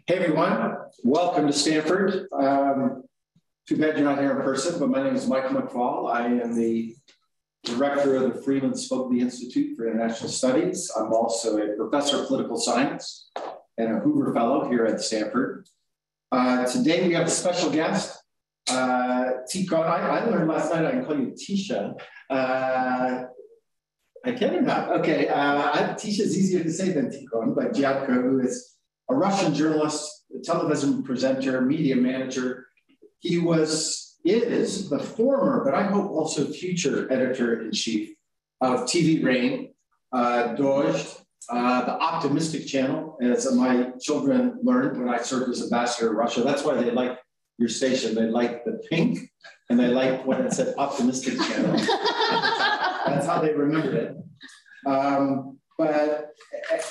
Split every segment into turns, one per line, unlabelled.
Hey everyone, welcome to Stanford. Too bad you're not here in person, but my name is Michael McFall. I am the director of the Freeman Spokane Institute for International Studies. I'm also a professor of political science and a Hoover Fellow here at Stanford. Today we have a special guest, Tikhon. I learned last night I can call you Tisha. I can or not? Okay, Tisha is easier to say than Tikhon, but Dzyadko, who is a Russian journalist, television presenter, media manager. He is the former, but I hope also future editor-in-chief of TVRain, Dozhd, the optimistic channel, as my children learned when I served as ambassador to Russia. That's why they like your station. They like the pink, and they like when it said optimistic channel. That's how they remembered it. But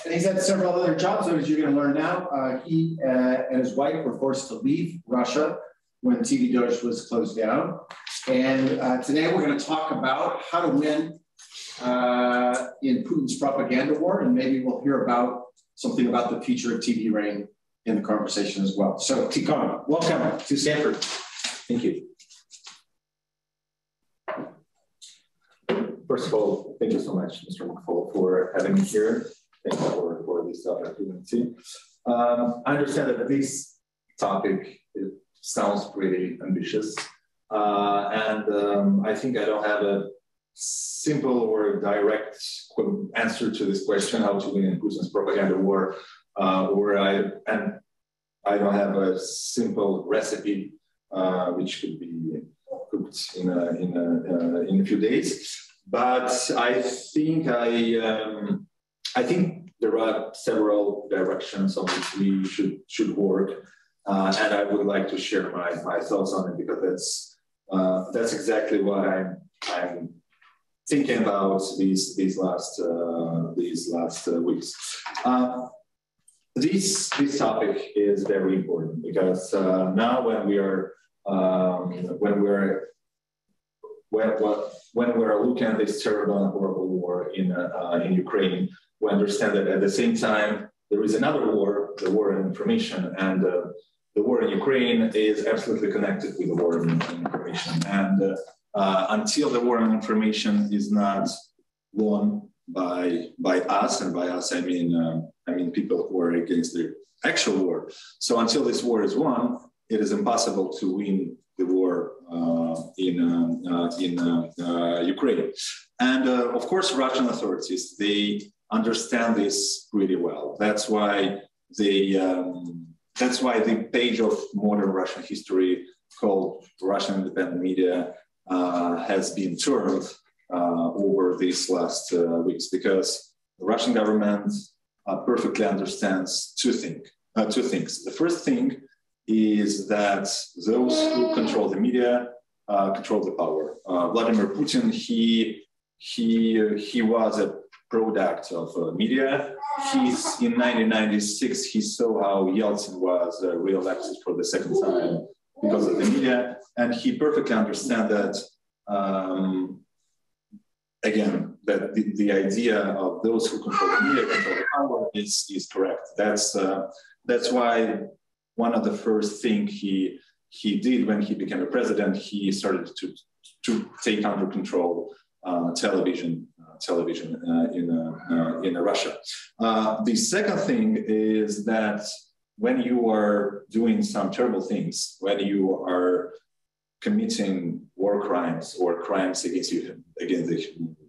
he's had several other jobs, as you're going to learn now. He and his wife were forced to leave Russia when TV Dozhd was closed down. And today we're going to talk about how to win in Putin's propaganda war, and maybe we'll hear about something about the future of TVRain in the conversation as well. So Tikhon, welcome to Stanford. Thank you.
First of all, thank you so much, Mr. McFall, for having me here. Thank you for this opportunity. I understand that this topic sounds pretty ambitious, and I think I don't have a simple or direct answer to this question, how to win in Putin's propaganda war, and I don't have a simple recipe which could be cooked in a few days. But I think there are several directions on which we should work, and I would like to share my thoughts on it, because that's exactly what I'm thinking about these last weeks. This topic is very important because now when we're looking at this terrible and horrible war in Ukraine, we understand that at the same time there is another war, the war in information, and the war in Ukraine is absolutely connected with the war in information. And until the war in information is not won by us, and by us I mean people who are against the actual war. So until this war is won, it is impossible to win the war in Ukraine. And of course, Russian authorities, they understand this really well. That's why the page of modern Russian history called Russian independent media has been turned over these last weeks, because the Russian government perfectly understands two things. The first thing is that those who control the media control the power. Vladimir Putin, he was a product of media. In 1996, he saw how Yeltsin was re-elected for the second time because of the media, and he perfectly understands that. Again, that the idea of those who control the media control the power is correct. That's why one of the first things he did when he became a president, he started to take under control television in Russia. The second thing is that when you are doing some terrible things, when you are committing war crimes or crimes against the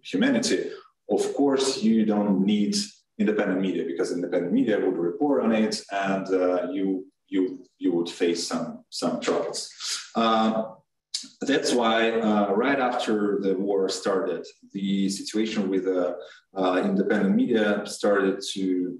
humanity, of course you don't need independent media, because independent media would report on it, and you would face some troubles. That's why right after the war started, the situation with independent media started to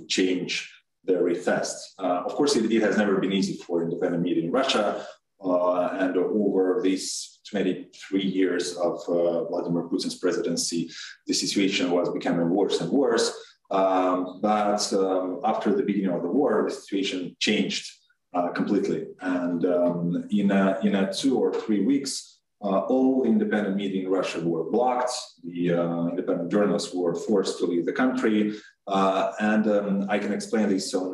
change very fast. Of course, it has never been easy for independent media in Russia, and over these 23 years of Vladimir Putin's presidency, the situation was becoming worse and worse. But after the beginning of the war, the situation changed completely. And in 2 or 3 weeks, all independent media in Russia were blocked. The independent journalists were forced to leave the country. I can explain this on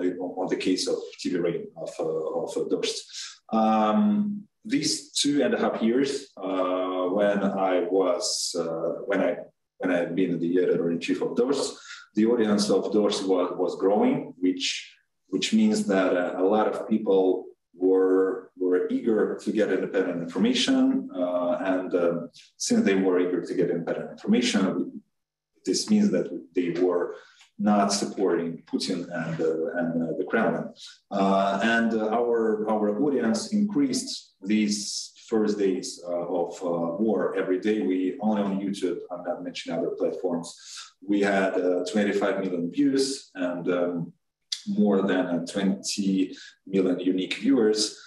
the case of TVRain of Dost. These 2.5 years when I had been the editor-in-chief of Dost, the audience of Dost was growing, which means that a lot of people were eager to get independent information, and since they were eager to get independent information, this means that they were not supporting Putin and the Kremlin, and our audience increased these first days of war every day. We only on YouTube, I'm not mentioning other platforms, we had 25 million views and more than 20 million unique viewers,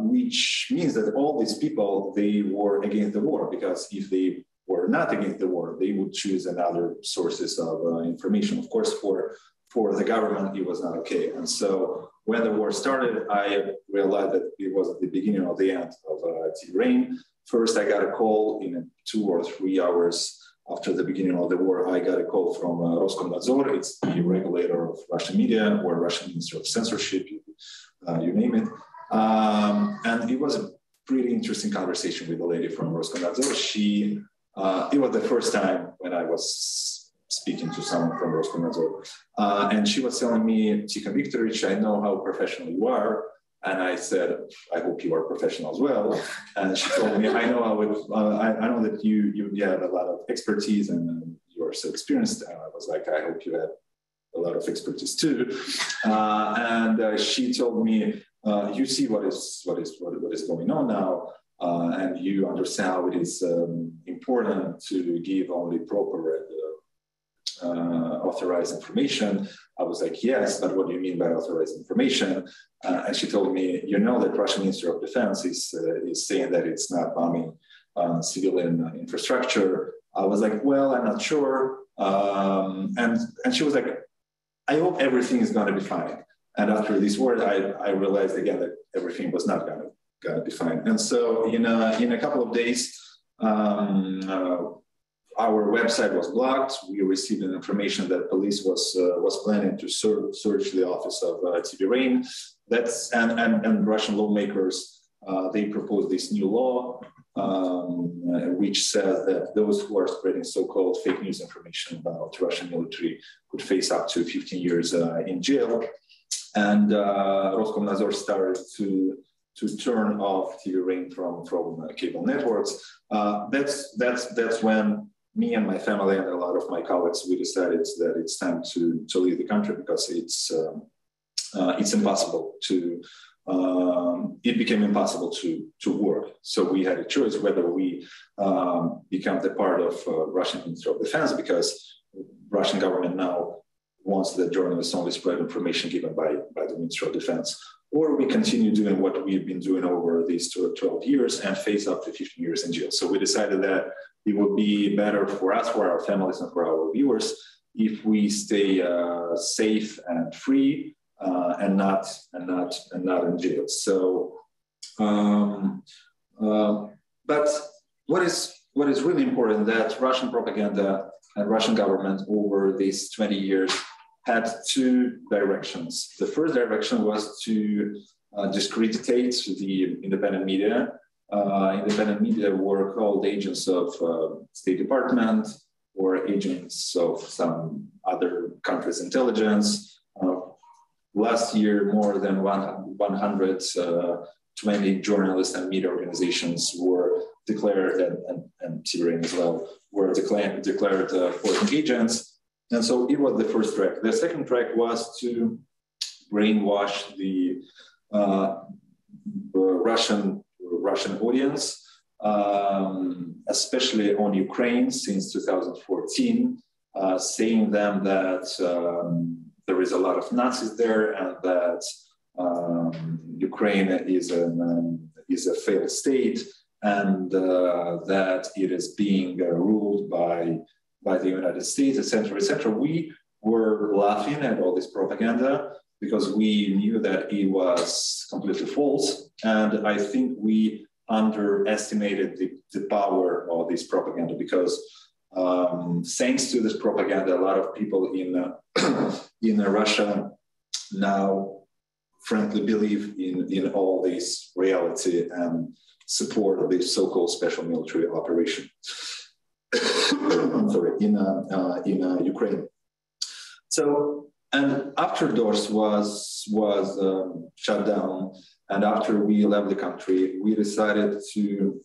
which means that all these people, they were against the war, because if they were not against the war, they would choose another sources of information. Of course, for the government, it was not okay. And so when the war started, I realized that it was the beginning of the end of TVRain. First, I got a call in 2 or 3 hours after the beginning of the war. I got a call from Roskomnadzor. It's the regulator of Russian media, or Russian Ministry of Censorship, you name it. And it was a pretty interesting conversation with the lady from Roskomnadzor. It was the first time when I was speaking to someone from Roskomnadzor. And she was telling me, Tikhon Viktorovich, I know how professional you are. And I said, I hope you are professional as well. And she told me, I know that you have a lot of expertise and you are so experienced. And I was like, I hope you have a lot of expertise too. And she told me, you see what is going on now, and you understand how it is important to give only proper authorized information. I was like, yes, but what do you mean by authorized information? And she told me, you know that Russian Ministry of Defense is saying that it's not bombing civilian infrastructure. I was like, well, I'm not sure. And she was like, I hope everything is going to be fine. And after these words, I realized again that everything was not going to be fine. And so in a couple of days, our website was blocked. We received an information that police was planning to search the office of TVRain. And Russian lawmakers, they proposed this new law, which says that those who are spreading so-called fake news information about Russian military could face up to 15 years in jail. And Roskomnadzor started to turn off TVRain from cable networks. That's when me and my family and a lot of my colleagues, we decided that it's time to leave the country, because it's impossible to. It became impossible to work. So we had a choice whether we become the part of Russian Ministry of Defense, because Russian government now wants that journalists only spread information given by the Ministry of Defense, or we continue doing what we've been doing over these 12 years and face up to 15 years in jail. So we decided that it would be better for us, for our families, and for our viewers if we stay safe and free and not in jail. So, but what is really important, that Russian propaganda and Russian government over these 20 years had 2 directions. The first direction was to discreditate the independent media. Independent media were called agents of State Department or agents of some other country's intelligence. Last year, more than 120 journalists and media organizations were declared, and TVRain as well, were declared foreign agents. And so it was the first track. The second track was to brainwash the Russian audience, especially on Ukraine since 2014, saying them that there is a lot of Nazis there, and that Ukraine is a failed state, and that it is being ruled by the United States, etc., etc. We were laughing at all this propaganda because we knew that it was completely false, and I think we underestimated the power of this propaganda, because Thanks to this propaganda, a lot of people in Russia now frankly believe in all this reality and support this so-called special military operation. Sorry, in Ukraine. So, and after Dorsk was shut down, and after we left the country, we decided to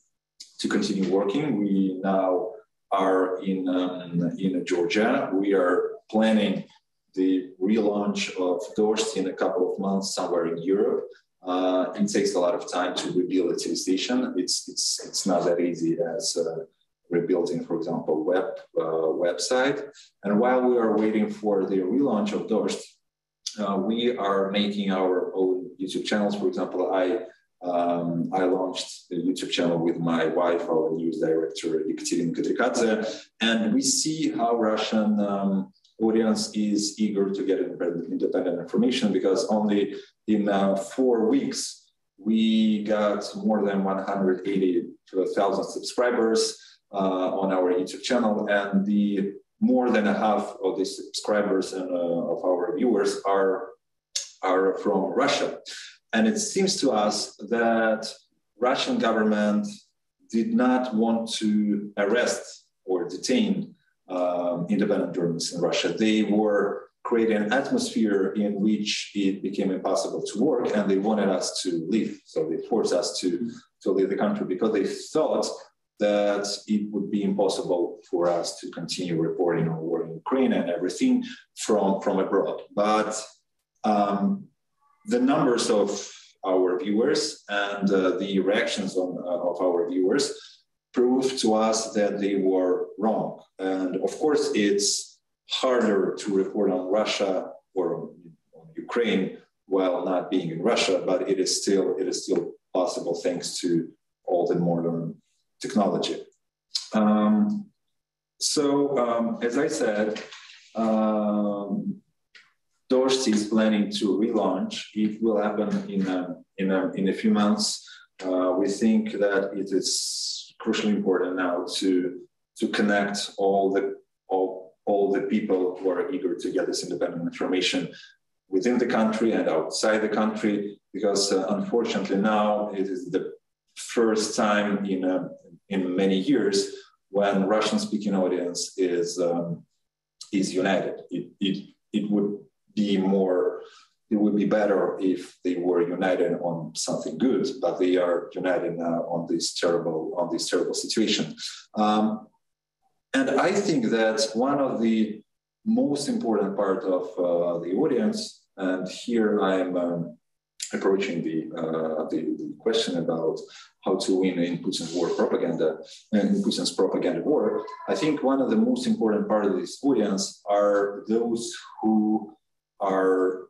continue working. We now are in Georgia. We are planning the relaunch of Dorsk in a couple of months somewhere in Europe. It takes a lot of time to rebuild a TV station. It's not that easy as rebuilding, for example, website. And while we are waiting for the relaunch of Dorsk, we are making our own YouTube channels. For example, I launched the YouTube channel with my wife, our news director, Ekaterinka, and we see how Russian audience is eager to get independent information, because only in 4 weeks, we got more than 180,000 subscribers on our YouTube channel, and more than half of the subscribers and of our viewers are from Russia. And it seems to us that Russian government did not want to arrest or detain independent journalists in Russia. They were creating an atmosphere in which it became impossible to work, and they wanted us to leave. So they forced us to leave the country because they thought that it would be impossible for us to continue reporting on war in Ukraine and everything from abroad. But the numbers of our viewers and the reactions of our viewers proved to us that they were wrong. And of course, it's harder to report on Russia or on Ukraine while not being in Russia, but it is still possible thanks to all the modern technology. As I said, Dorsk is planning to relaunch. It will happen in a few months. We think that it is crucially important now to connect all the people who are eager to get this independent information within the country and outside the country, because unfortunately now it is the first time in many years when Russian-speaking audience is united. It would be better if they were united on something good, but they are united now on this terrible situation. And I think that one of the most important part of the audience, and here I'm approaching the question about how to win in Putin's war propaganda and Putin's propaganda war. I think one of the most important part of this audience are those who are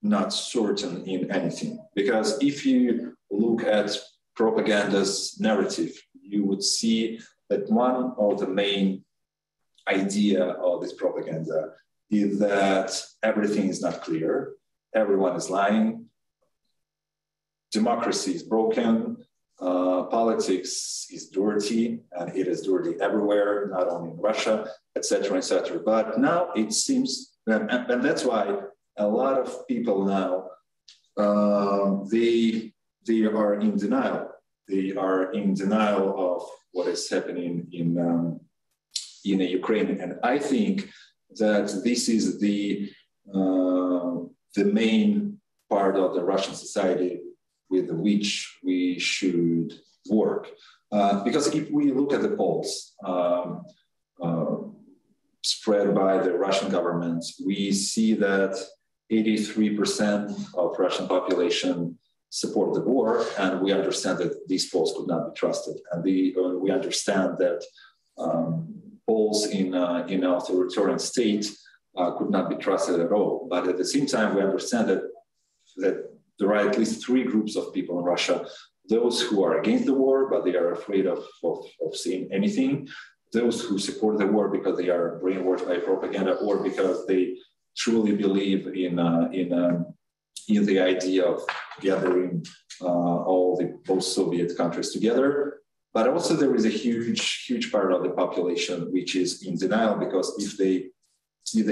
not certain in anything. Because if you look at propaganda's narrative, you would see that one of the main idea of this propaganda is that everything is not clear, everyone is lying, democracy is broken, politics is dirty, and it is dirty everywhere, not only in Russia, etc., etc. But now it seems, and that's why a lot of people now, they are in denial. They are in denial of what is happening in Ukraine, and I think that this is the main part of the Russian society with which we should work. Because if we look at the polls spread by the Russian government, we see that 83% of Russian population support the war, and we understand that these polls could not be trusted. And we understand that polls in an authoritarian state could not be trusted at all. But at the same time, we understand that there are at least 3 groups of people in Russia: those who are against the war, but they are afraid of saying anything; those who support the war because they are brainwashed by propaganda, or because they truly believe in the idea of gathering all the post-Soviet countries together; But also there is a huge part of the population which is in denial, because if they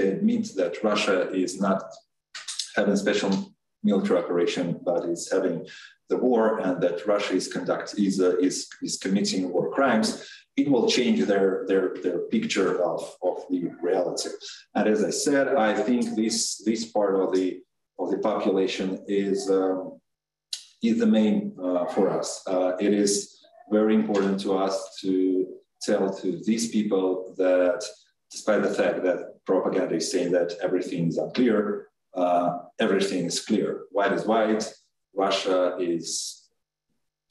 admit that Russia is not having special military operation, but is having the war, and that Russia is committing war crimes, it will change their picture of the reality. And as I said, I think this part of the population is the main for us. It is very important to us to tell to these people that, despite the fact that propaganda is saying that everything is unclear, everything is clear. White is white. Russia is,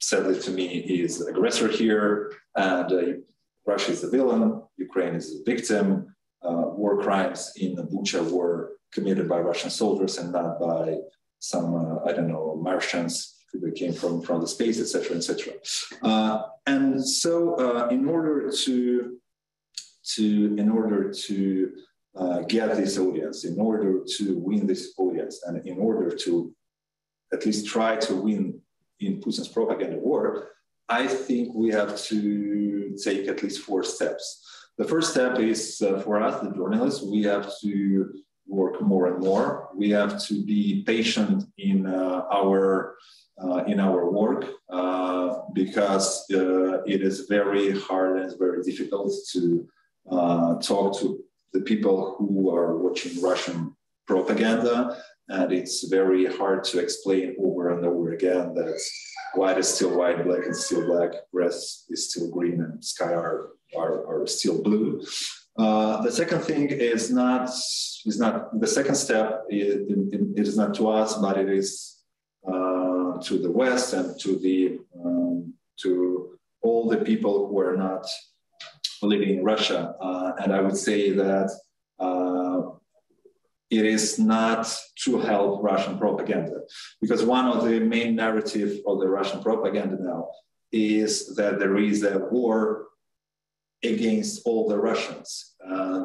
sadly to me, is aggressor here, and Russia is the villain. Ukraine is the victim. War crimes in Bucha were committed by Russian soldiers and not by some, I don't know, Martians who came from the space, etc., etc. And so, in order to get this audience, in order to win this audience, and in order to at least try to win in Putin's propaganda war, I think we have to take at least 4 steps. The first step is for us, the journalists, we have to work more and more. We have to be patient in our work, because it is very hard and it's very difficult to talk to the people who are watching Russian propaganda, and it's very hard to explain over and over again that white is still white, black is still black, grass is still green, and sky are still blue. The second thing is not the second step. It is not to us, but it is to the West and to all the people who are not living in Russia. And I would say that it is not to help Russian propaganda, because one of the main narrative of the Russian propaganda now is that there is a war against all the Russians,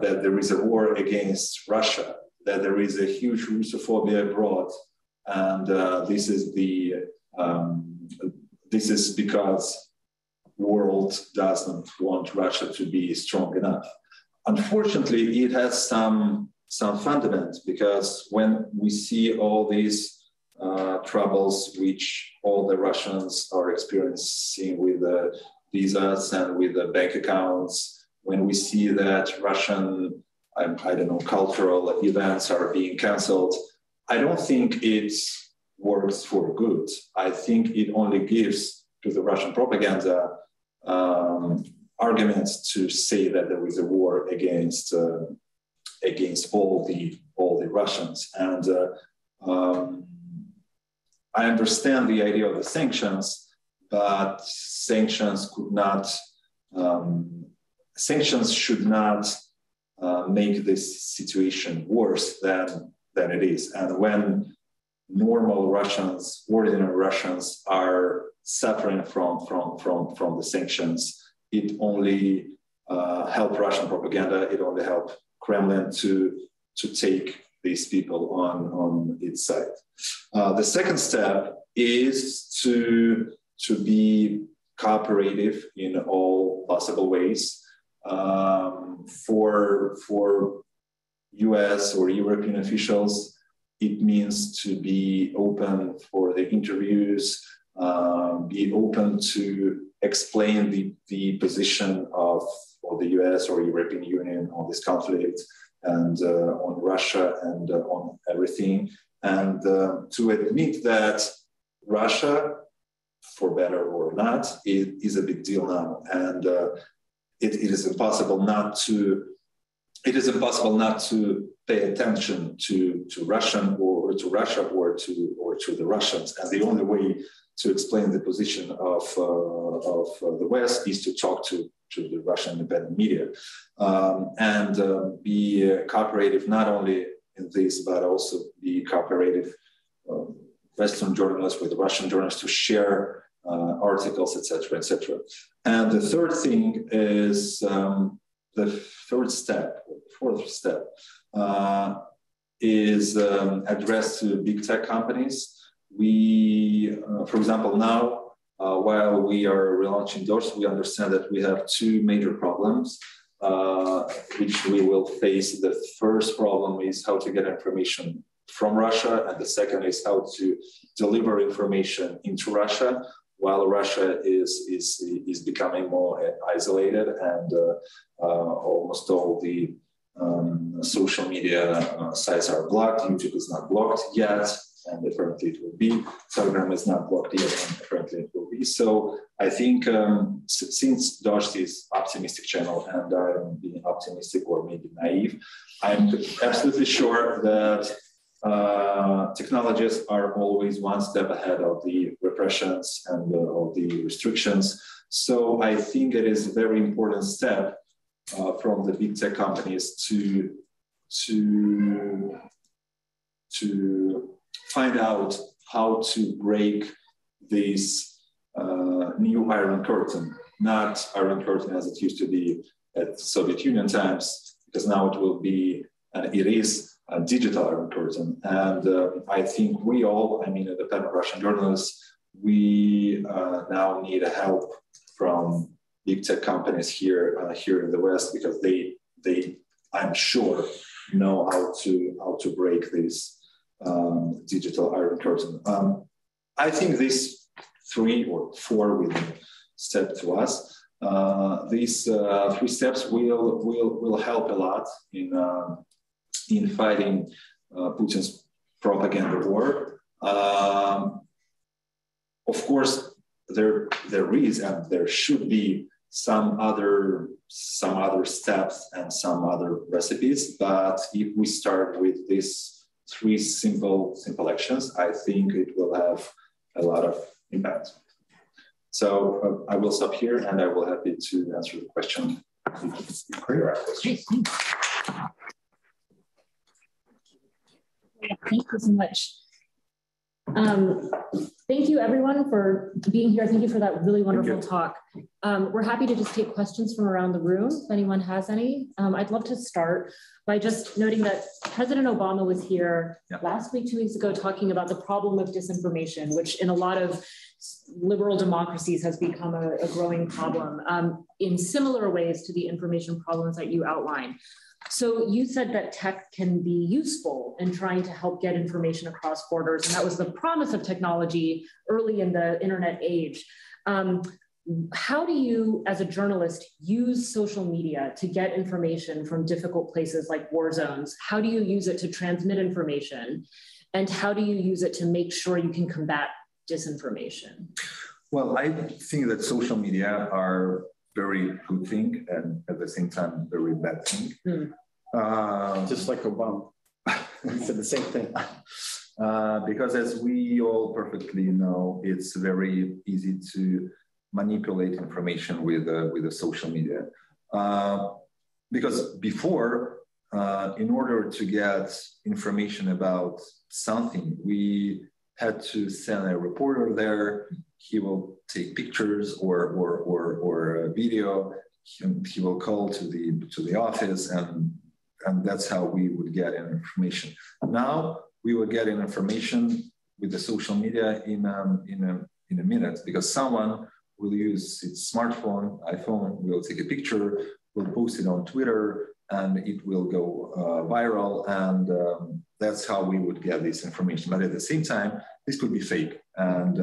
that there is a war against Russia, that there is a huge Russophobia abroad, and this is because the world doesn't want Russia to be strong enough. Unfortunately, it has some fundamentals, because when we see all these troubles which all the Russians are experiencing with the visas and with the bank accounts, when we see that Russian, I don't know, cultural events are being cancelled, I don't think it works for good. I think it only gives to the Russian propaganda arguments to say that there is a war against all the Russians. And I understand the idea of the sanctions, but sanctions should not make this situation worse than it is. And when normal Russians, ordinary Russians, are suffering from the sanctions, it only help Russian propaganda. It only help Kremlin to take these people on its side. The second step is to be cooperative in all possible ways. For US or European officials, it means to be open for the interviews, be open to explain the position of the US or European Union on this conflict, and on Russia, and on everything, and to admit that Russia, for better or not, it is a big deal now, and it is impossible not to pay attention to Russian or to Russia or to the Russians. And the only way to explain the position of the West is to talk to the Russian independent media, and be cooperative not only in this, but also be cooperative Western journalists with Russian journalists to share articles, etc., etc. And the third thing is the fourth step is addressed to big tech companies. We, for example, now while we are relaunching Doors, we understand that we have two major problems, which we will face. The first problem is how to get information from Russia, and the second is how to deliver information into Russia, while Russia is becoming more isolated, and almost all the social media sites are blocked. YouTube is not blocked yet, and apparently it will be. Telegram is not blocked yet, and apparently it will be. So I think since Dost is optimistic channel, and I'm being optimistic or maybe naive, I'm absolutely sure that technologies are always one step ahead of the repressions and of the restrictions. So I think it is a very important step from the big tech companies to find out how to break this new Iron Curtain, not Iron Curtain as it used to be at Soviet Union times, because now it will be, and it is, a digital Iron Curtain. And I think we all, I mean, independent Russian journalists, we now need help from big tech companies here in the West, because they I'm sure know how to break this digital Iron Curtain. I think these 3 or 4 will step to us. These 3 steps will help a lot in fighting Putin's propaganda war. Of course, there is and there should be some other steps and some other recipes. But if we start with these 3 simple actions, I think it will have a lot of impact. So I will stop here, and I will be happy to answer the question.
Thank you so much. Thank you everyone for being here. Thank you for that really wonderful talk. We're happy to just take questions from around the room if anyone has any. I'd love to start by just noting that President Obama was here last week, 2 weeks ago, talking about the problem of disinformation, which in a lot of liberal democracies has become a growing problem in similar ways to the information problems that you outlined. So you said that tech can be useful in trying to help get information across borders, and that was the promise of technology early in the internet age. How do you, as a journalist, use social media to get information from difficult places like war zones? How do you use it to transmit information? And how do you use it to make sure you can combat disinformation?
Well, I think that social media are very good thing and at the same time very bad thing.
Just like Obama. He said the same thing.
Because as we all perfectly know, it's very easy to manipulate information with the social media. Because before, in order to get information about something, we had to send a reporter there. He will take pictures or a video. He will call to the office, and that's how we would get information. Now we will get information with the social media in a minute, because someone will use its smartphone, iPhone, will take a picture, will post it on Twitter, and it will go viral, and that's how we would get this information. But at the same time, this could be fake, and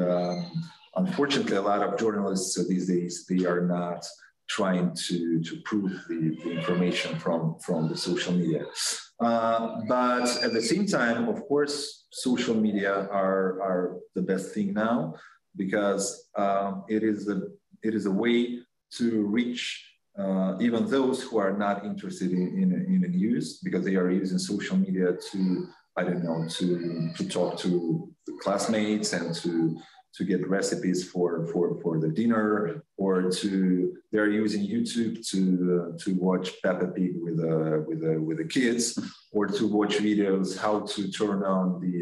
unfortunately, a lot of journalists these days, they are not trying to prove the information from the social media. But at the same time, of course, social media are the best thing now, because it is a way to reach even those who are not interested in the news, because they are using social media to, I don't know, to talk to the classmates and to get recipes for the dinner, or they're using YouTube to watch Peppa Pig with the kids, or to watch videos how to turn on the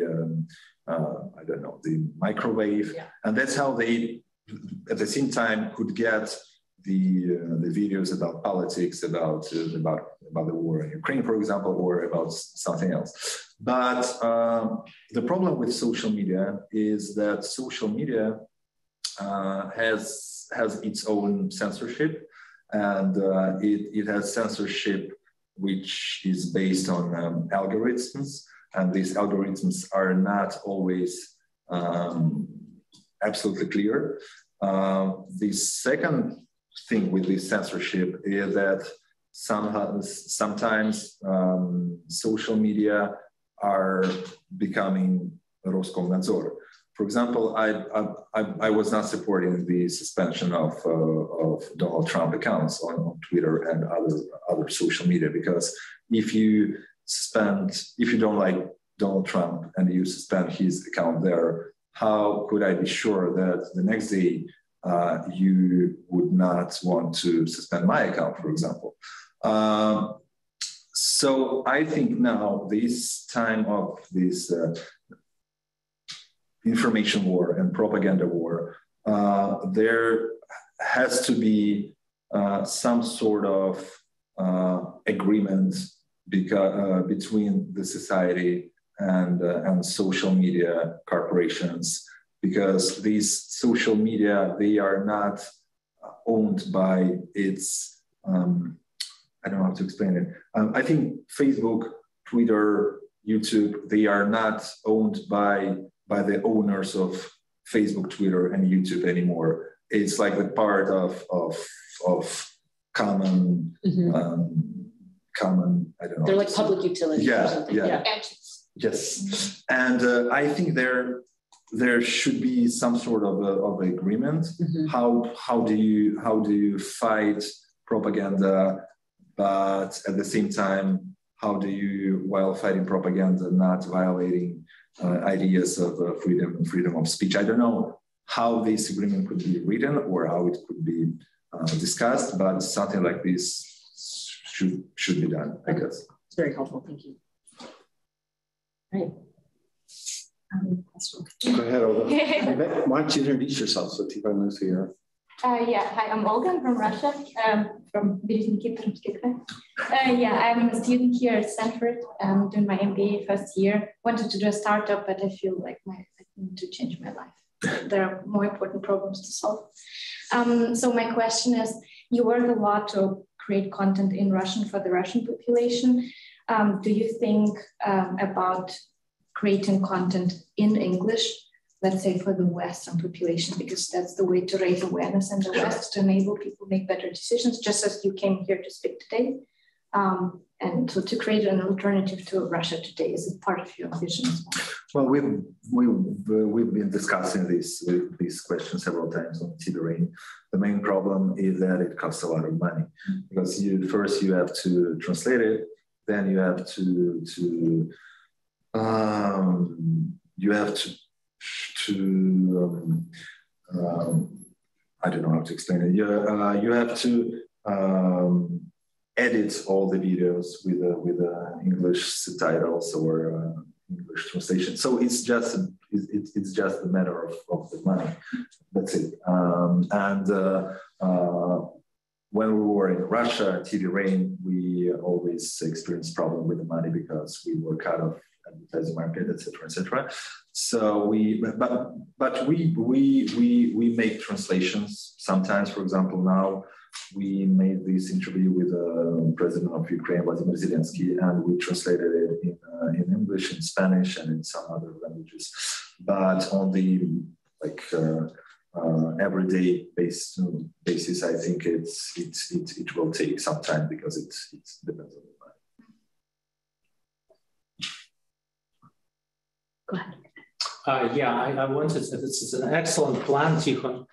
I don't know, the microwave, and that's how they at the same time could get the videos about politics, about the war in Ukraine, for example, or about something else. But the problem with social media is that social media has its own censorship, and it has censorship which is based on algorithms, and these algorithms are not always absolutely clear. The second thing with this censorship is that sometimes social media are becoming Roskomnadzor. For example, I was not supporting the suspension of Donald Trump accounts on Twitter and other social media, because if you don't like Donald Trump and you suspend his account there, how could I be sure that the next day you would not want to suspend my account, for example? So I think now this time of this information war and propaganda war, there has to be some sort of agreement between the society and social media corporations, because these social media, they are not owned by its, I don't know how to explain it. I think Facebook, Twitter, YouTube, they are not owned by the owners of Facebook, Twitter, and YouTube anymore. It's like the part of common, common, I don't know.
They're like public utilities or something.
Yeah. Yes. And I think there should be some sort of agreement. How do you fight propaganda, but at the same time, how do you, while fighting propaganda, not violating ideas of freedom of speech? I don't know how this agreement could be written or how it could be discussed, but something like this should be done, I guess.
It's very helpful. Thank you. Right.
Go ahead, Olga. Why don't you introduce yourself so Tikhon knows who you are?
Yeah, hi, I'm Olga. I'm from Russia, from I'm a student here at Stanford. I'm doing my MBA first year. Wanted to do a startup, but I feel like I need to change my life. There are more important problems to solve. So my question is, you work a lot to create content in Russian for the Russian population. Do you think about creating content in English, let's say for the Western population, because that's the way to raise awareness in the West, to enable people to make better decisions, just as you came here to speak today? And so to create an alternative to Russia today, is it part of your vision as well?
Well, we've been discussing these questions several times on TVRain. The main problem is that it costs a lot of money, because first you have to translate it, then you have to I don't know how to explain it. You have to edit all the videos with English subtitles or English translation. So it's just a matter of the money. That's it. When we were in Russia, TVRain, we always experienced problem with the money because we were cut off advertising market, etc., etc. So we make translations sometimes. For example, now we made this interview with the president of Ukraine, Vladimir Zelensky, and we translated it in English, in Spanish, and in some other languages. But on the everyday basis, I think it will take some time because it depends on the money.
Go ahead.
I wanted to, this is an excellent plan, Tikhon.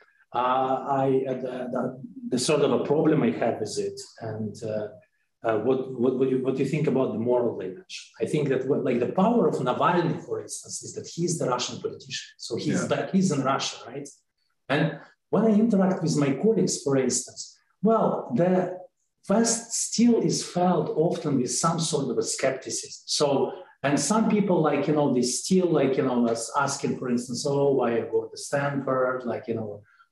The sort of a problem I have with it, and what do you think about the moral damage? I think that the power of Navalny, for instance, is that he's the Russian politician, so he's in Russia, right? And when I interact with my colleagues, for instance, well, the West still is felt often with some sort of a skepticism. So, and some people they still asking, for instance, oh, why I go to Stanford,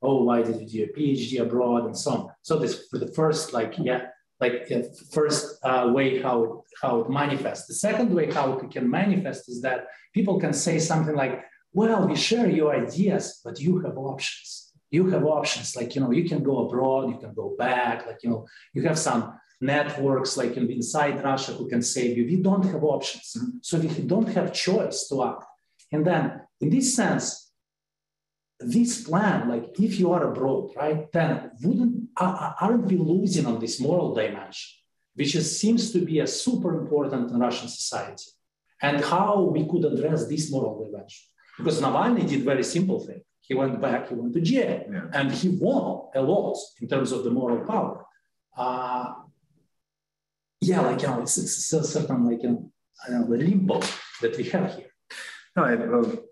oh, why did you do a PhD abroad, and so on. So this for the first, first way how it manifests. The second way how it can manifest is that people can say something like, well, we share your ideas, but you have options. you have options, like, you know, you can go abroad, you can go back, like, you know, you have some networks like inside Russia who can save you. We don't have options. So we don't have choice to act. And then in this sense, this plan, like if you are abroad, right, then aren't we losing on this moral dimension, which seems to be a super important in Russian society, and how we could address this moral dimension? Because Navalny did very simple thing. He went back, he went to jail, and he won a lot in terms of the moral power. Yeah, like, you know, it's a certain, like, you know, I don't know, the limbo that we have here.
No,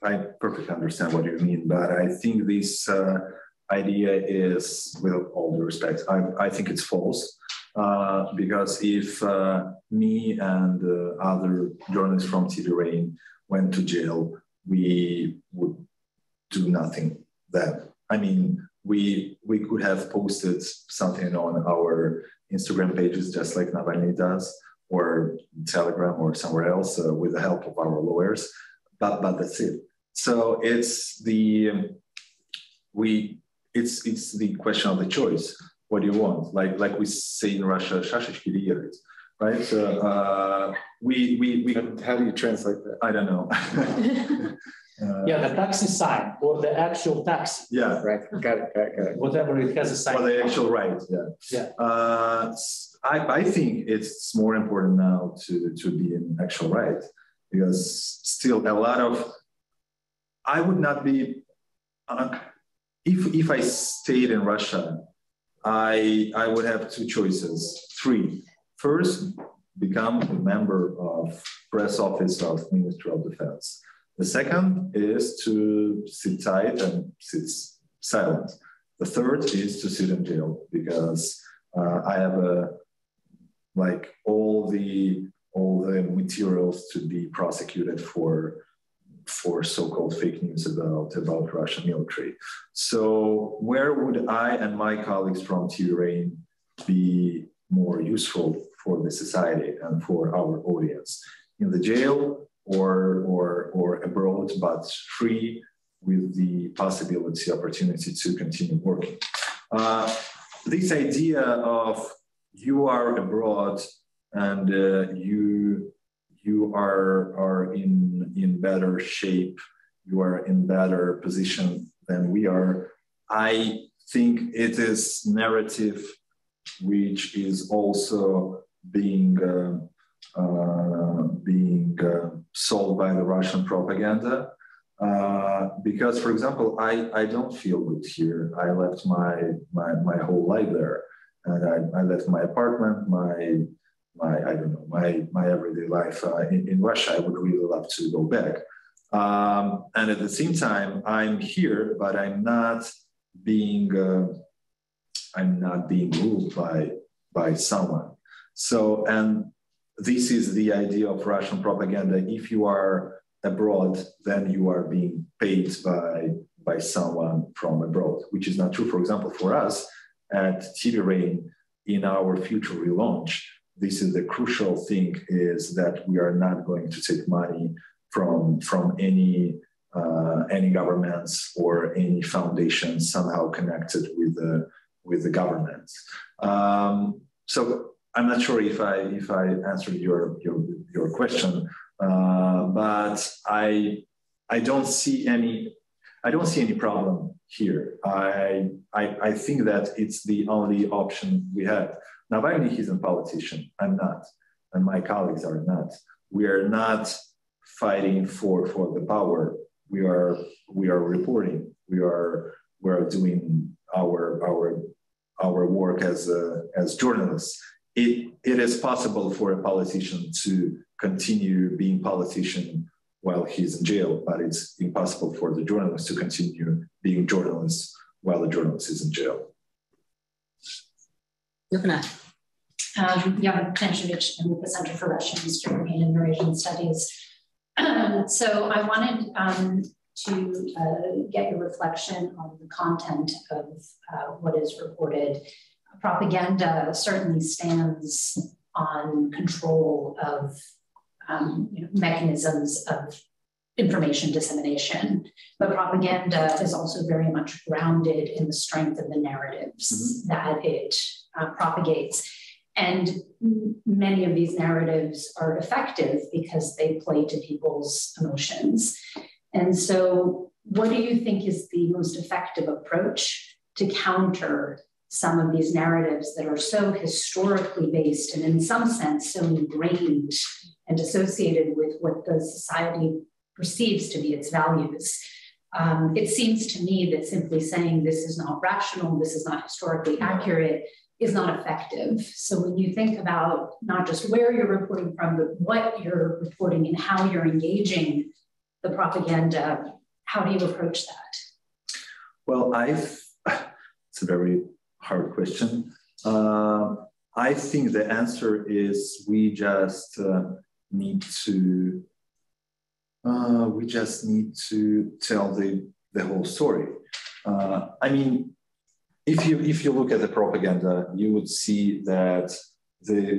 I perfectly understand what you mean, but I think this idea is, with all due respect, I think it's false. Because if me and other journalists from TVRain went to jail, we would do nothing then. I mean, we could have posted something on our Instagram pages, just like Navalny does, or Telegram or somewhere else with the help of our lawyers. But that's it. So it's the question of the choice. What do you want? Like we say in Russia, shashечки или right? So we how do you translate that? I don't know.
Yeah, the taxi sign or the actual taxi.
Yeah,
Right. Got it.
Whatever it has a sign.
Or the actual right. Yeah. I think it's more important now to be an actual right, because still a lot of, I would not be, if I stayed in Russia, I would have two choices, three. First, become a member of press office of Ministry of Defense. The second is to sit tight and sit silent. The third is to sit in jail, because I have like all the materials to be prosecuted for so-called fake news about Russian military. So where would I and my colleagues from TVRain be more useful for the society and for our audience? In the jail or abroad, but free, with the opportunity to continue working. This idea of you are abroad and you are in better shape, you are in better position than we are, I think it is narrative which is also being sold by the Russian propaganda. Because, for example, I don't feel good here. I left my whole life there, and I left my apartment, my everyday life in Russia. I would really love to go back. And at the same time, I'm here, but I'm not being ruled by someone. So, and this is the idea of Russian propaganda. If you are abroad, then you are being paid by someone from abroad, which is not true. For example, for us at TVRain, in our future relaunch, this is the crucial thing, is that we are not going to take money from any governments or any foundation somehow connected with the government. So I'm not sure if I answered your question, but I don't see any problem here. I think that it's the only option we have. Navalny, he's a politician. I'm not, and my colleagues are not. We are not fighting for the power. We are reporting. We are doing our work as journalists. It is possible for a politician to continue being politician while he's in jail, but it's impossible for the journalist to continue being journalist while the journalist is in jail.
Jovana.
Jovana Tanchevich in the Center for Russian History and Eurasian Studies. So I wanted to get your reflection on the content of what is reported. Propaganda certainly stands on control of mechanisms of information dissemination, but propaganda is also very much grounded in the strength of the narratives that it propagates. And many of these narratives are effective because they play to people's emotions. And so what do you think is the most effective approach to counter some of these narratives that are so historically based and in some sense so ingrained and associated with what the society perceives to be its values? It seems to me that simply saying this is not rational, this is not historically accurate, is not effective. So when you think about not just where you're reporting from, but what you're reporting and how you're engaging the propaganda, how do you approach that?
Well, it's a very hard question. I think the answer is we just need to tell the whole story. I mean, if you look at the propaganda, you would see that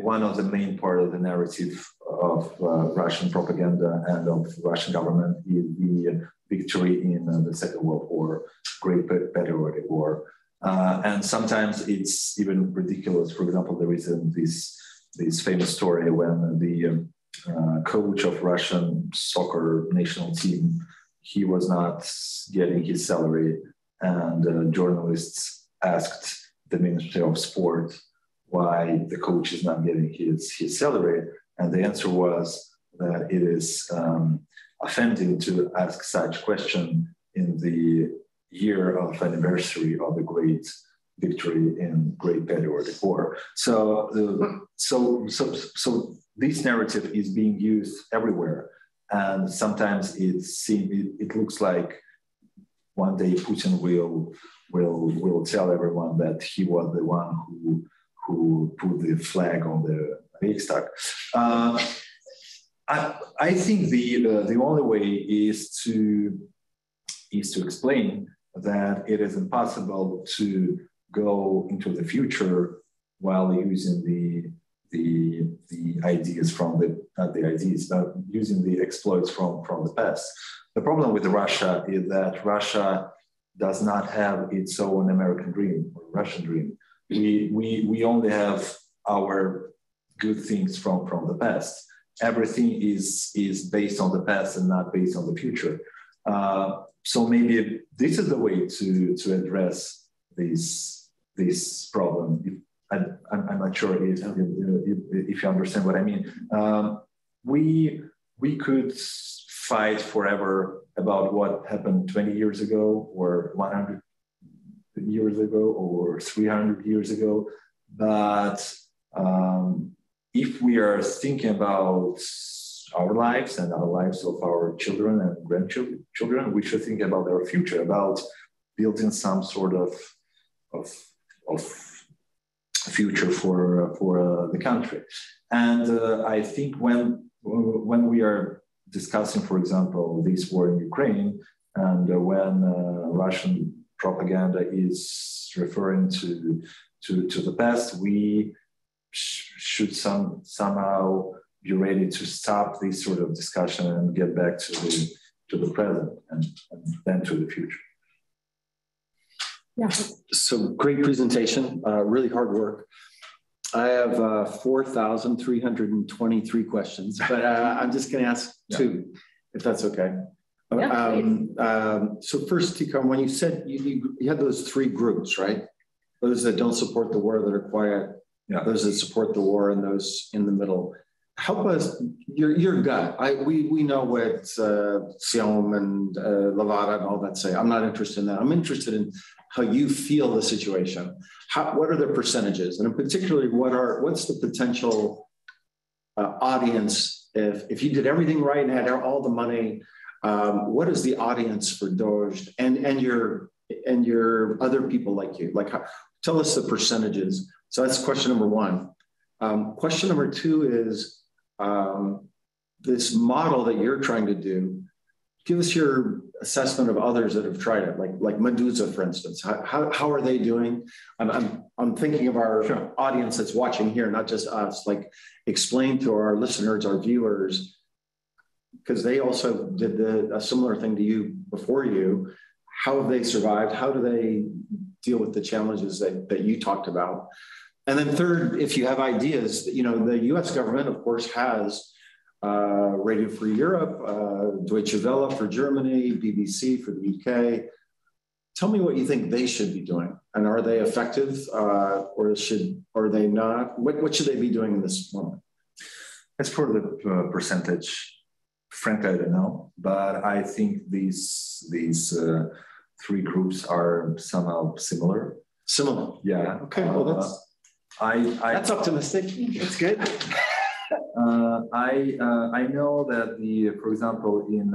one of the main part of the narrative of Russian propaganda and of Russian government is the victory in the Second World War, Great Patriotic War. And sometimes it's even ridiculous. For example, there is this famous story when the coach of Russian soccer national team, he was not getting his salary, and journalists asked the Ministry of Sport why the coach is not getting his salary, and the answer was that it is offending to ask such question in the year of anniversary of the great victory in Great Patriotic War. So this narrative is being used everywhere, and sometimes it looks like one day Putin will tell everyone that he was the one who put the flag on the Reichstag. I think the only way is to explain that it is impossible to go into the future while using the ideas from using the exploits from the past. The problem with Russia is that Russia does not have its own American dream or Russian dream. We only have our good things from the past. Everything is based on the past and not based on the future. So maybe this is the way to address this problem. I'm not sure if you understand what I mean. We could fight forever about what happened 20 years ago or 100 years ago or 300 years ago. But if we are thinking about our lives and our lives of our children and grandchildren, we should think about our future, about building some sort of future for the country. And I think when we are discussing, for example, this war in Ukraine, and when Russian propaganda is referring to the past, we should somehow be ready to stop this sort of discussion and get back to the present and then to the future.
Yeah.
So great presentation, really hard work. I have 4,323 questions, but I'm just going to ask two, if that's okay. So first, Tikhon, when you said you had those three groups, right? Those that don't support the war, that are quiet, those that support the war, and those in the middle. Help us, your gut. We know what Siom and Levada and all that say. I'm not interested in that. I'm interested in how you feel the situation. What are the percentages? And particularly, what's the potential audience if you did everything right and had all the money? What is the audience for Doge and your other people like you? Tell us the percentages. So that's question number one. Question number two is this model that you're trying to do. Give us your assessment of others that have tried it, like Medusa, for instance. How are they doing? I'm thinking of our audience that's watching here, not just us. Like, explain to our listeners, our viewers, because they also did a similar thing to you before you. How have they survived? How do they deal with the challenges that you talked about? And then third, if you have ideas, the US government, of course, has Radio Free Europe, Deutsche Welle for Germany, BBC for the UK. Tell me what you think they should be doing. And are they effective or are they not? What should they be doing in this moment?
As for the percentage, frankly, I don't know. But I think these three groups are somehow similar.
Similar?
Yeah.
Okay, well, that's optimistic. That's good.
I know that for example, in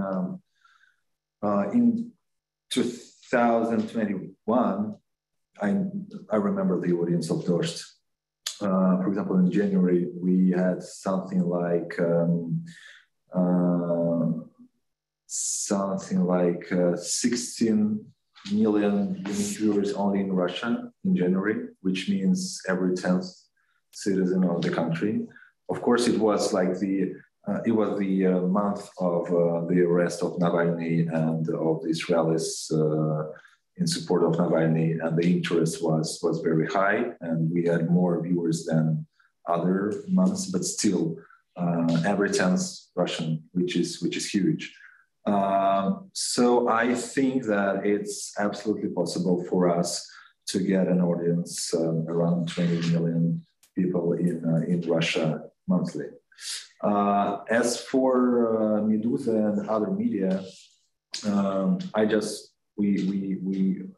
2021, I remember the audience of Dost. For example, in January, we had something like 16 million unique viewers only in Russia in January, which means every 10th citizen of the country. Of course, it was like the month of the arrest of Navalny and of the Israelis in support of Navalny, and the interest was very high, and we had more viewers than other months, but still every 10th Russian, which is huge. So I think that it's absolutely possible for us to get an audience around 20 million people in Russia monthly. As for Meduza and other media,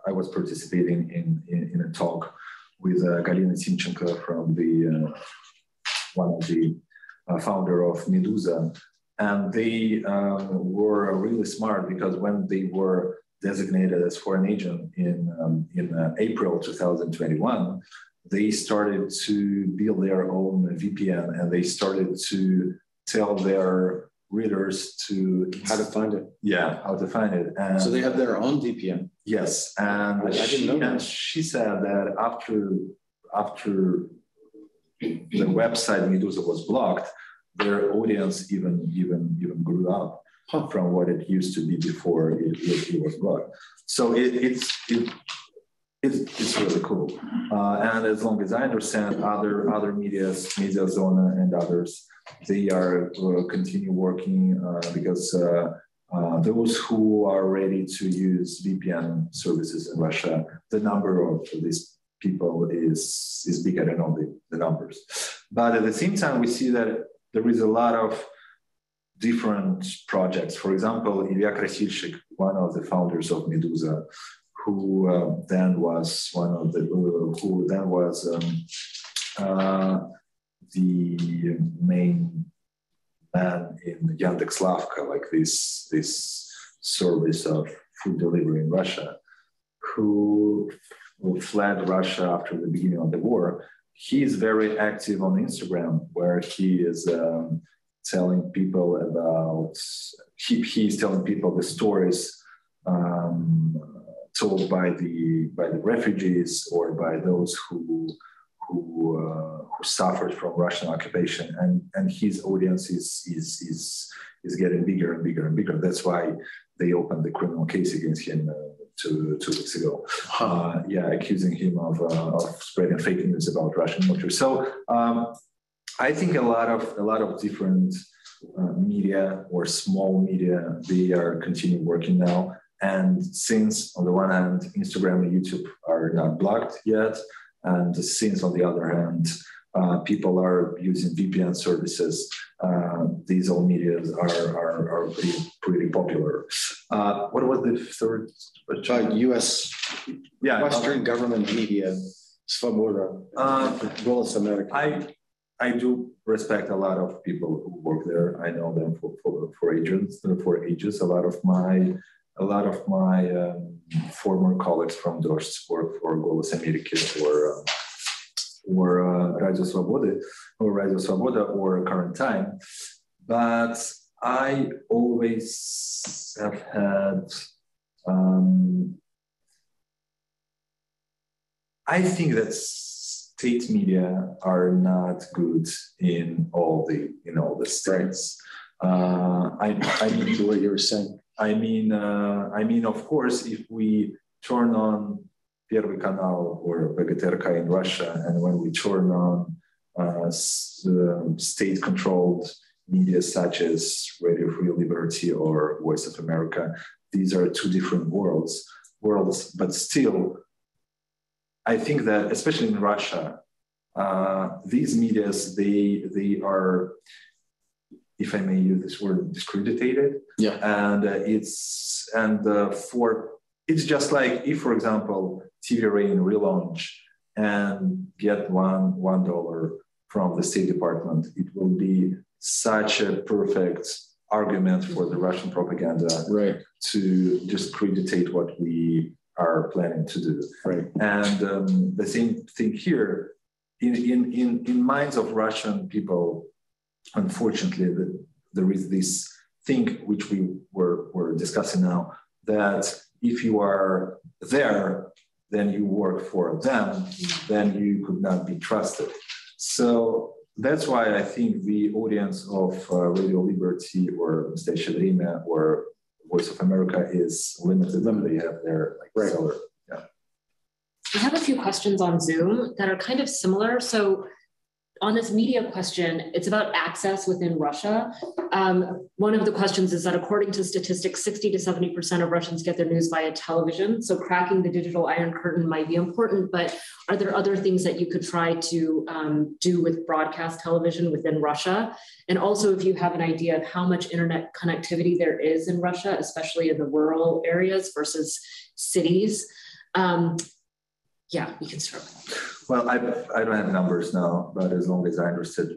I was participating in a talk with Galina Timchenko from one of the founder of Meduza, and they were really smart because when they were designated as foreign agent in April 2021, they started to build their own VPN, and they started to tell their readers
how to find it.
Yeah, how to find it. And
so they have their own VPN.
Yes, and
I didn't know that.
She said that after the website Meduza was blocked, their audience even grew up from what it used to be before it was blocked. So it's really cool. And as long as I understand, other medias, Media Zona and others, they are continue working because those who are ready to use VPN services in Russia, the number of these people is big. I don't know the numbers. But at the same time, we see that there is a lot of different projects. For example, Ilya Krasilchik, one of the founders of Meduza, who then was the main man in Yandex.Lavka, like this service of food delivery in Russia, who fled Russia after the beginning of the war. He is very active on Instagram, where he is telling people about he's telling people the stories told by the refugees or by those who suffered from Russian occupation, and his audience is getting bigger and bigger and bigger. That's why they opened the criminal case against him 2 weeks ago. Accusing him of spreading fake news about Russian military. So I think a lot of different media or small media, they are continuing working now. And since on the one hand, Instagram and YouTube are not blocked yet, and since on the other hand, people are using VPN services, these old medias are pretty popular. What was the third?
U.S. Western government media, Svoboda, Голос America.
I do respect a lot of people who work there. I know them for ages. A lot of my former colleagues from Dost work for Голос America or Radio Svoboda or Current Time. But I always have had I think that state media are not good in all the states. I mean to what you were saying. I mean, of course, if we turn on Первый Канал or Vegeterka in Russia, and when we turn on state-controlled media such as Radio Free Liberty or Voice of America, these are two different worlds. But still, I think that especially in Russia, these medias they are, if I may use this word, discredited. Yeah. And it's just like if, for example, TVRain relaunch and get $1 from the State Department, it will be such a perfect argument for the Russian propaganda, right, to discredit what we are planning to do. Right. And the same thing here, in minds of Russian people, unfortunately, there is this thing which we were discussing now, that if you are there, then you work for them, then you could not be trusted. So that's why I think the audience of Radio Liberty or Naстоящее Время or Voice of America is limited. They have their seller. Yeah.
We have a few questions on Zoom that are kind of similar. So on this media question, it's about access within Russia. One of the questions is that according to statistics, 60 to 70% of Russians get their news via television. So cracking the digital iron curtain might be important, but are there other things that you could try to do with broadcast television within Russia? And also if you have an idea of how much internet connectivity there is in Russia, especially in the rural areas versus cities. Yeah, we can start with that.
Well, I don't have numbers now, but as long as I understood,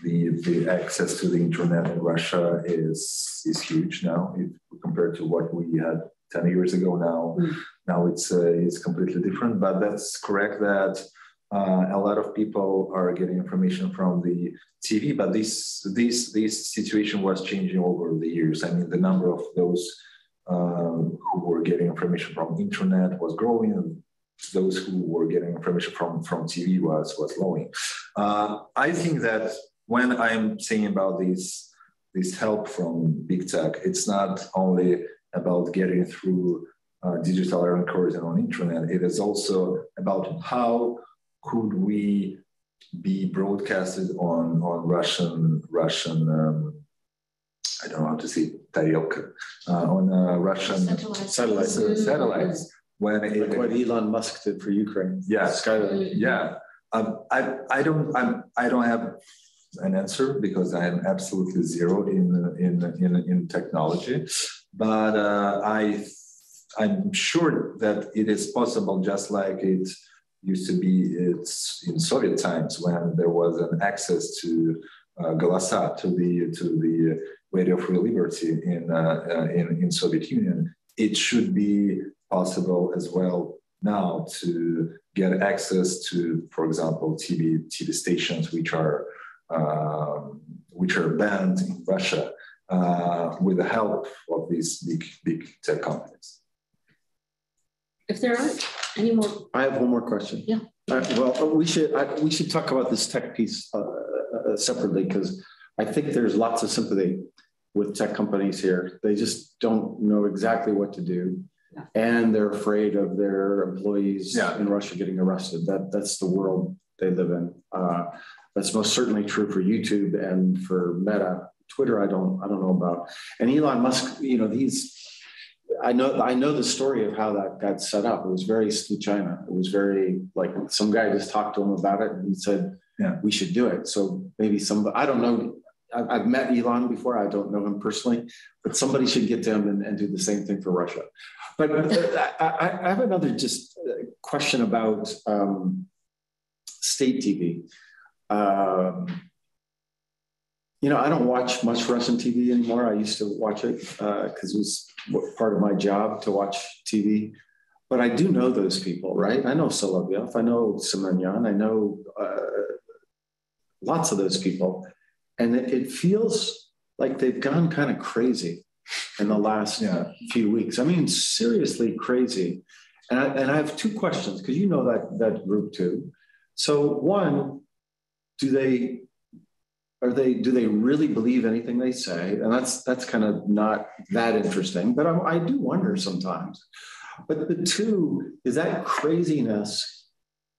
the access to the internet in Russia is huge now, if compared to what we had 10 years ago. Now it's completely different. But that's correct that a lot of people are getting information from the TV. But this situation was changing over the years. I mean, the number of those who were getting information from the internet was growing. Those who were getting information from TV was growing. I think that when I'm saying about this help from big tech, it's not only about getting through digital iron curtain on internet. It is also about how could we be broadcasted on Russian I don't know how to say тарелка, on Russian satellites. When like what Elon Musk did for Ukraine. Yeah, Skylink. Yeah, I don't have an answer because I am absolutely zero in technology, but I'm sure that it is possible, just like it used to be in Soviet times when there was an access to Голоса, to the Radio Free Liberty in Soviet Union. It should be possible as well now to get access to, for example, TV stations which are banned in Russia with the help of these big tech companies.
If there aren't any more,
I have one more question.
Yeah.
Well, we should talk about this tech piece separately, because I think there's lots of sympathy with tech companies here. They just don't know exactly what to do. Yeah. And they're afraid of their employees in Russia getting arrested. That's the world they live in. That's most certainly true for YouTube and for Meta. Twitter, I don't know about. And Elon Musk, I know the story of how that got set up. It was very sluchina. It was very like some guy just talked to him about it and he said, we should do it. So maybe I don't know. I've met Elon before. I don't know him personally, but somebody should get to him and do the same thing for Russia. But I have another just question about state TV. I don't watch much Russian TV anymore. I used to watch it because it was part of my job to watch TV. But I do know those people, right? I know Solovyov, I know Simonyan, I know lots of those people. And it feels like they've gone kind of crazy in the last few weeks. I mean, seriously crazy. And I have two questions, because you know that group too. So one, do they do they really believe anything they say? And that's kind of not that interesting, but I do wonder sometimes. But the two is that craziness.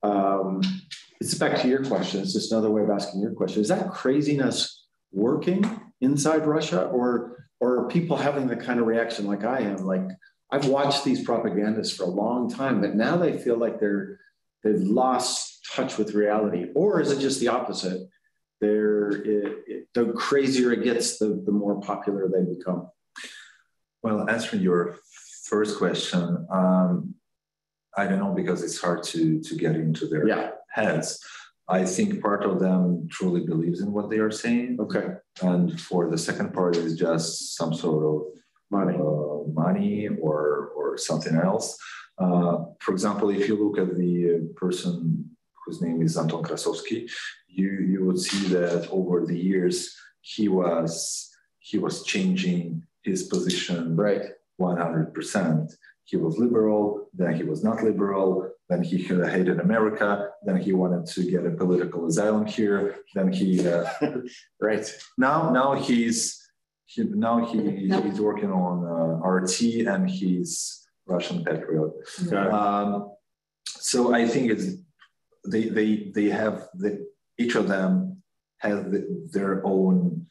It's back to your question. It's just another way of asking your question. Is that craziness working inside Russia, or are people having the kind of reaction like I am? Like, I've watched these propagandists for a long time, but now they feel like they've lost touch with reality. Or is it just the opposite? The crazier it gets, the more popular they become.
Well, answering your first question, I don't know, because it's hard to get into their heads. I think part of them truly believes in what they are saying.
Okay.
And for the second part is just some sort of money or something else. For example, if you look at the person whose name is Anton Krasovsky, you would see that over the years he was changing his position 100%. He was liberal, then he was not liberal, then he hated America, then he wanted to get a political asylum here, then he now he's working on RT, and he's Russian patriot. So I think they have each of them has their own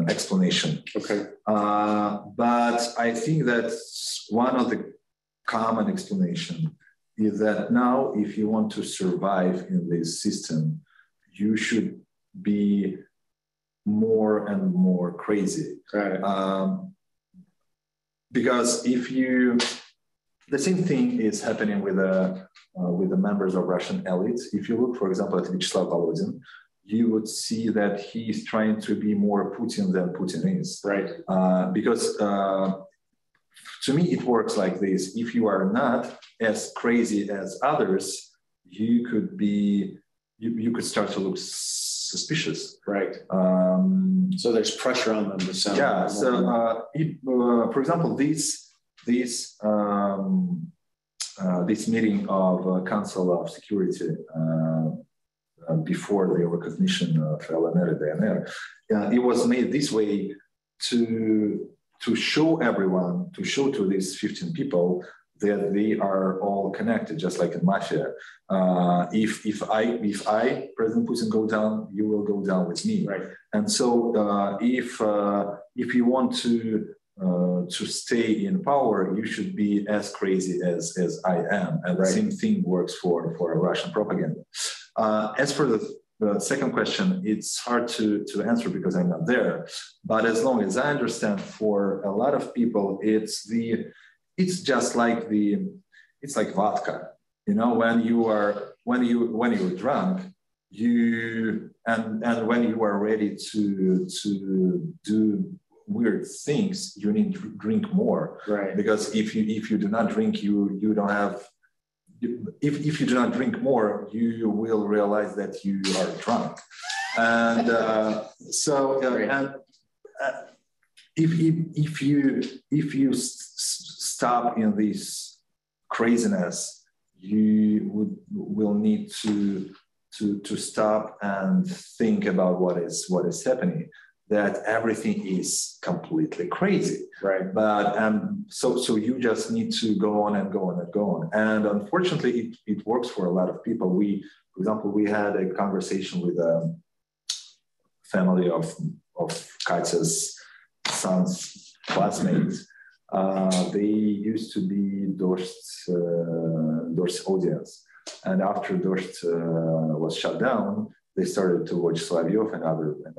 explanation.
Okay.
But I think that one of the common explanation is that now, if you want to survive in this system, you should be more and more crazy. Because the same thing is happening with the members of Russian elites. If you look, for example, at Vyacheslav Volodin, you would see that he's trying to be more Putin than Putin is. Because to me, it works like this. If you are not as crazy as others, you could start to look suspicious.
So there's pressure on them to sound.
Yeah. So, for example, this meeting of Council of Security before the recognition of LNR and DNR, it was made this way to show everyone, to show to these 15 people that they are all connected, just like in mafia. If I, President Putin, go down, you will go down with me. And so if you want to stay in power, you should be as crazy as I am. And the same thing works for Russian propaganda. As for the second question, it's hard to answer because I'm not there. But as long as I understand, for a lot of people, it's just like it's like vodka. You know, when you're drunk, and when you are ready to do weird things, you need to drink more. Because if you do not drink, you don't have. If you do not drink more, you will realize that you are drunk. And if you stop in this craziness, you will need to stop and think about what is happening. That everything is completely crazy, But so you just need to go on and go on and go on. And unfortunately, it works for a lot of people. For example, we had a conversation with a family of Katya's son's classmates. They used to be Dorst's audience, and after Dorst was shut down, they started to watch Slaviyov and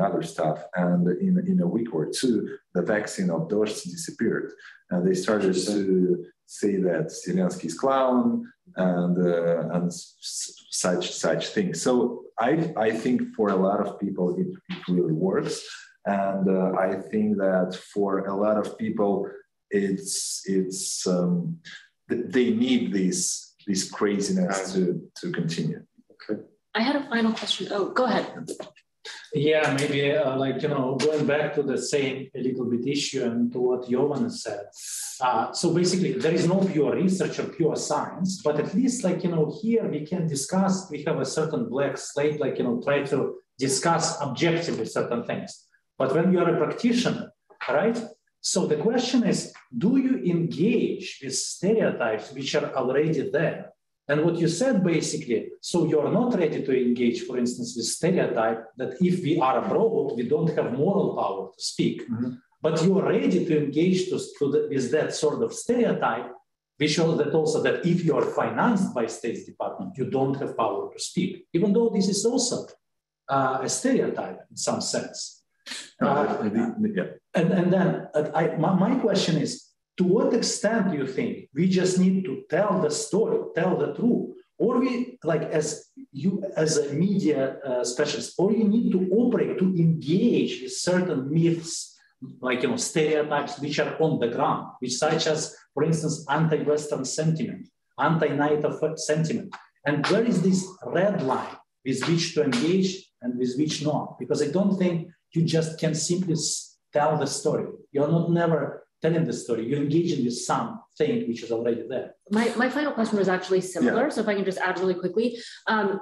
other stuff. And in a week or two, the vaccine of Dorst disappeared. And they started to say that Zelensky's clown and such things. So I think for a lot of people, it really works. And I think that for a lot of people, they need this craziness to continue.
Okay.
I had a final question. Oh, go ahead.
Yeah, maybe going back to the same a little bit issue and to what Jovan said. So basically, there is no pure research or pure science, but at least here we can discuss. We have a certain black slate, try to discuss objectively certain things. But when you're a practitioner, right? So the question is, do you engage with stereotypes which are already there? And what you said basically, so you're not ready to engage, for instance, with stereotype that if we are abroad, we don't have moral power to speak. But you're ready to engage with that sort of stereotype, which shows that also that if you are financed by State Department, you don't have power to speak, even though this is also a stereotype in some sense. And then my question is, to what extent do you think we just need to tell the story, tell the truth, or we, like as a media specialist, or you need to operate to engage with certain myths, like stereotypes which are on the ground, which such as, for instance, anti-Western sentiment, anti-NATO sentiment, and where is this red line with which to engage and with which not? Because I don't think you just can simply tell the story. You're not never telling the story. You're engaging with something which is already there.
My final question was actually similar. Yeah. So if I can just add really quickly,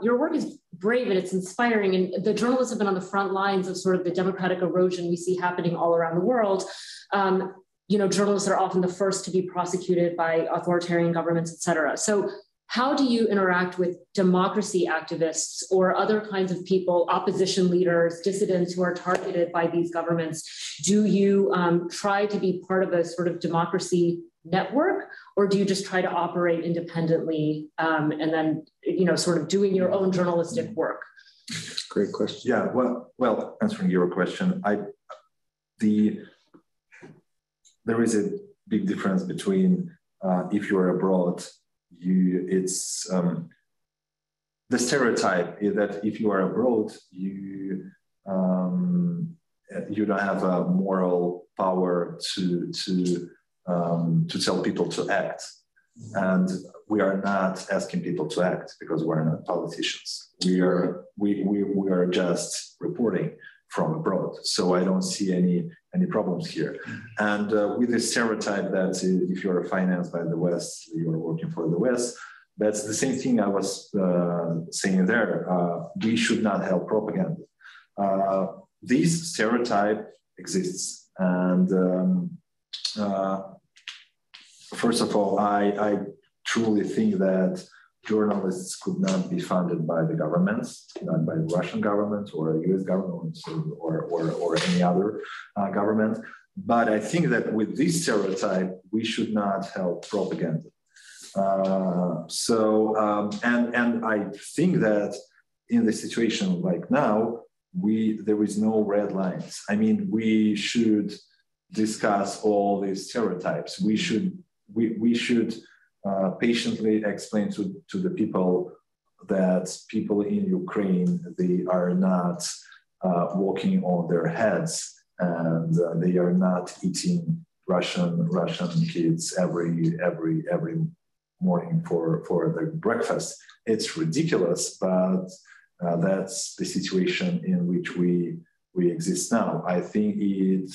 your work is brave and it's inspiring. And the journalists have been on the front lines of sort of the democratic erosion we see happening all around the world. Journalists are often the first to be prosecuted by authoritarian governments, et cetera. So how do you interact with democracy activists or other kinds of people, opposition leaders, dissidents who are targeted by these governments? Do you try to be part of a sort of democracy network, or do you just try to operate independently and then, sort of doing your own journalistic work?
Great question.
Yeah, well, answering your question, there is a big difference between if you're abroad, the stereotype is that if you are abroad, you don't have a moral power to tell people to act, and we are not asking people to act because we're not politicians. We are just reporting from abroad, so I don't see any problems here. And with the stereotype that if you're financed by the West, you're working for the West, that's the same thing I was saying there. We should not have propaganda. This stereotype exists, and first of all, I truly think that journalists could not be funded by the governments, not by the Russian government or US government or any other government. But I think that with this stereotype, we should not help propaganda. And I think that in the situation like now, there is no red lines. I mean, we should discuss all these stereotypes. We should patiently explain to the people that people in Ukraine, they are not walking on their heads, and they are not eating Russian kids every morning for their breakfast. It's ridiculous, but that's the situation in which we exist now. I think it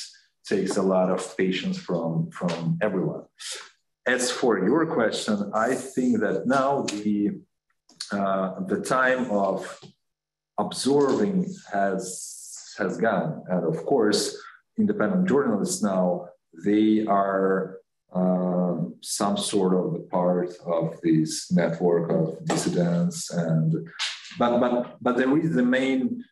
takes a lot of patience from everyone. As for your question, I think that now the time of observing has gone, and of course, independent journalists now, they are some sort of part of this network of dissidents, but there is the main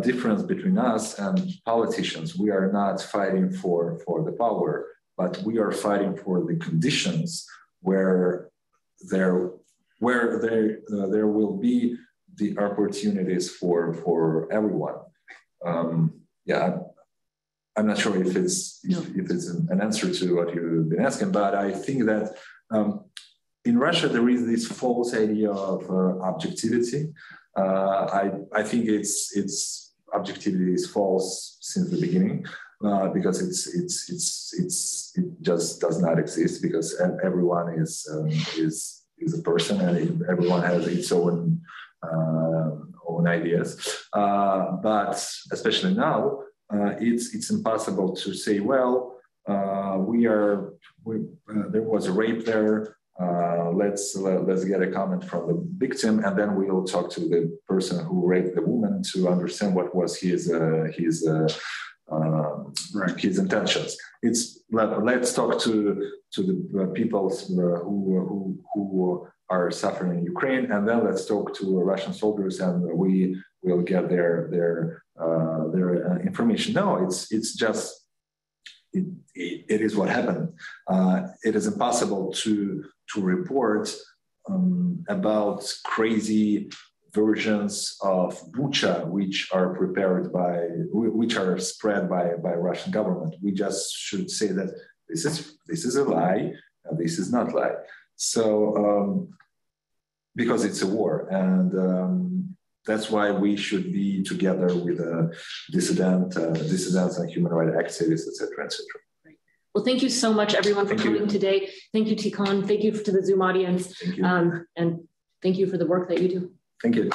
difference between us and politicians. We are not fighting for the power, but we are fighting for the conditions where there will be the opportunities for everyone. I'm not sure if it's an answer to what you've been asking, but I think that in Russia there is this false idea of objectivity. I think it's objectivity is false since the beginning. Because it just does not exist, because everyone is a person and everyone has its own ideas. But especially now, it's impossible to say, well, there was a rape there. let's get a comment from the victim, and then we'll talk to the person who raped the woman to understand what was his intentions. Let's talk to the people who are suffering in Ukraine, and then let's talk to Russian soldiers, and we will get their information. No, it's just it is what happened. It is impossible to report about crazy versions of Bucha, which are spread by Russian government. We just should say that this is a lie, and this is not lie. So because it's a war, and that's why we should be together with dissidents and human rights activists, etc., etc.
Well, thank you so much, everyone, for coming today. Thank you, Tikhon. Thank you to the Zoom audience.
Thank you.
And thank you for the work that you do.
Thank you.